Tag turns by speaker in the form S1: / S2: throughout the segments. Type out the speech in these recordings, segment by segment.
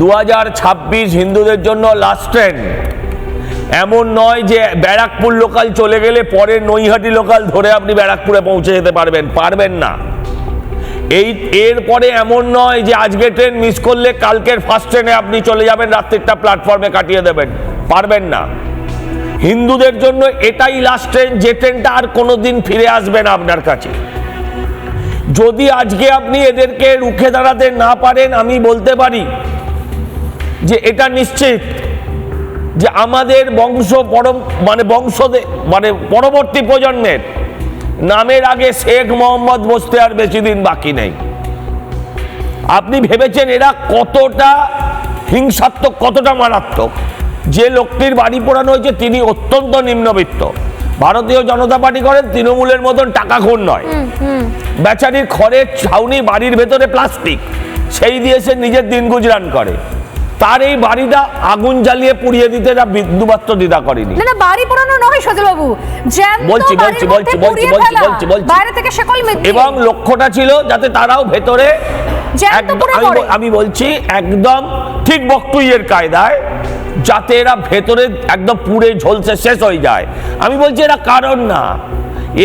S1: 2026 হিন্দুদের জন্য last train. এমন নয় যে ব্যারাকপুর লোকাল চলে গেলে পরে নৈহাটি লোকাল ধরে আপনি ব্যারাকপুরে পৌঁছে যেতে পারবেন না। এরপরে এমন নয় যে আজকে ট্রেন মিস করলে কালকের ফার্স্ট ট্রেনে আপনি চলে যাবেন, রাত্রিটা প্ল্যাটফর্মে কাটিয়ে দেবেন, পারবেন না। হিন্দুদের জন্য এটাই লাস্ট ট্রেন, যে ট্রেনটা আর কোনোদিন ফিরে আসবে না আপনার কাছে। যদি আজকে আপনি এদেরকে রুখে দাঁড়াতে না পারেন, আমি বলতে পারি যে এটা নিশ্চিত যে আমাদের পরবর্তী প্রজন্মের নামের আগে শেখ মোহাম্মদ বসতে আর বেশি দিন বাকি নেই। আপনি ভেবেছেন এরা কতটা হিংসাত্মক, কতটা মারাত্মক? যে লোকটির বাড়ি পোড়ানো হয়েছে তিনি অত্যন্ত নিম্নবিত্ত, ভারতীয় জনতা পার্টি করেন, তৃণমূলের মতন টাকাখোর নয়। বেচারির খড়ের ছাউনি, বাড়ির ভেতরে প্লাস্টিক, সেই দিয়ে সে নিজের দিন গুজরান করে। তার এই বাড়িটা আগুন জ্বালিয়ে পুড়িয়ে দিতে না বিন্দুমাত্র দ্বিধা করেনি।
S2: না বাড়ি পোড়ানো নয় সজল বাবু,
S1: বলছি
S2: বাইরে থেকে সকল মিথ্যে।
S1: এবং লক্ষ্যটা ছিল যাতে তারাও ভেতরে, আমি বলছি একদম ঠিক বকটুইয়ের কায়দায়, যাতে এরা ভেতরে একদম পুড়ে ঝলসে শেষ হয়ে যায়। আমি বলছি এরা কারণ না,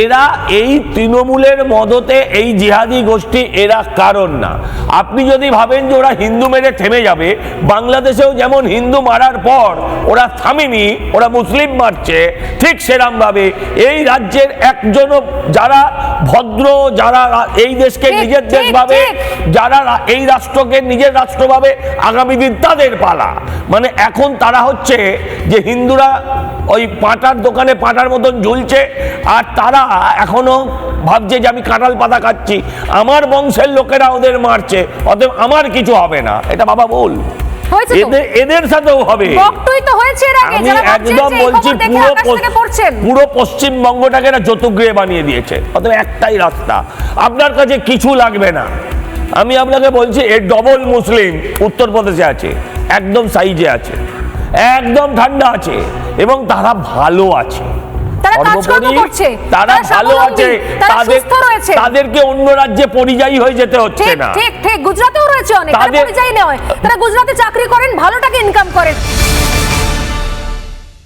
S1: এরা এই তৃণমূলের মদতে, এই জিহাদি গোষ্ঠী, এরা কারণ না। আপনি যদি ভাবেন যে ওরা হিন্দু মেরে থেমে যাবে, বাংলাদেশেও যেমন হিন্দু মারার পর ওরা থামেনি, ওরা মুসলিম মারছে, ঠিক সেরকম ভাবে এই রাজ্যের একজনও যারা ভদ্র, যারা এই দেশকে নিজের দেশ ভাবে, যারা এই রাষ্ট্রকে নিজের রাষ্ট্র ভাবে, আগামী দিন তাদের পালা। মানে এখন তারা হচ্ছে যে হিন্দুরা ওই পাটার দোকানে পাটার মতন ঝুলছে, আর তারা এখনো ভাবছে যে আমি কাঁঠাল পাতা খাচ্ছি, আমার বংশের লোকেরা ওদের মারছে, অতএব আমার কিছু হবে না। এটা বাবা ভুল, এদের সাথেও হবে। আমি একদম বলছি পুরো পশ্চিমবঙ্গটাকে এরা চতুর্গৃহে বানিয়ে দিয়েছে। অতএব একটাই রাস্তা, আপনার কাছে কিছু লাগবে না। আমি আপনাকে বলছি এর ডবল মুসলিম উত্তরপ্রদেশে আছে, একদম সাইজে আছে, একদম ঠান্ডা আছে, এবং তারা ভালো আছে, তারা ভালো আছে, তাদেরকে অন্য রাজ্যে পরিযায়ী হয়ে যেতে হচ্ছে না।
S2: ঠিক গুজরাটেও রয়েছে অনেক পরিযায়ী নয়, তারা গুজরাটে চাকরি করেন, ভালো টাকা ইনকাম করেন।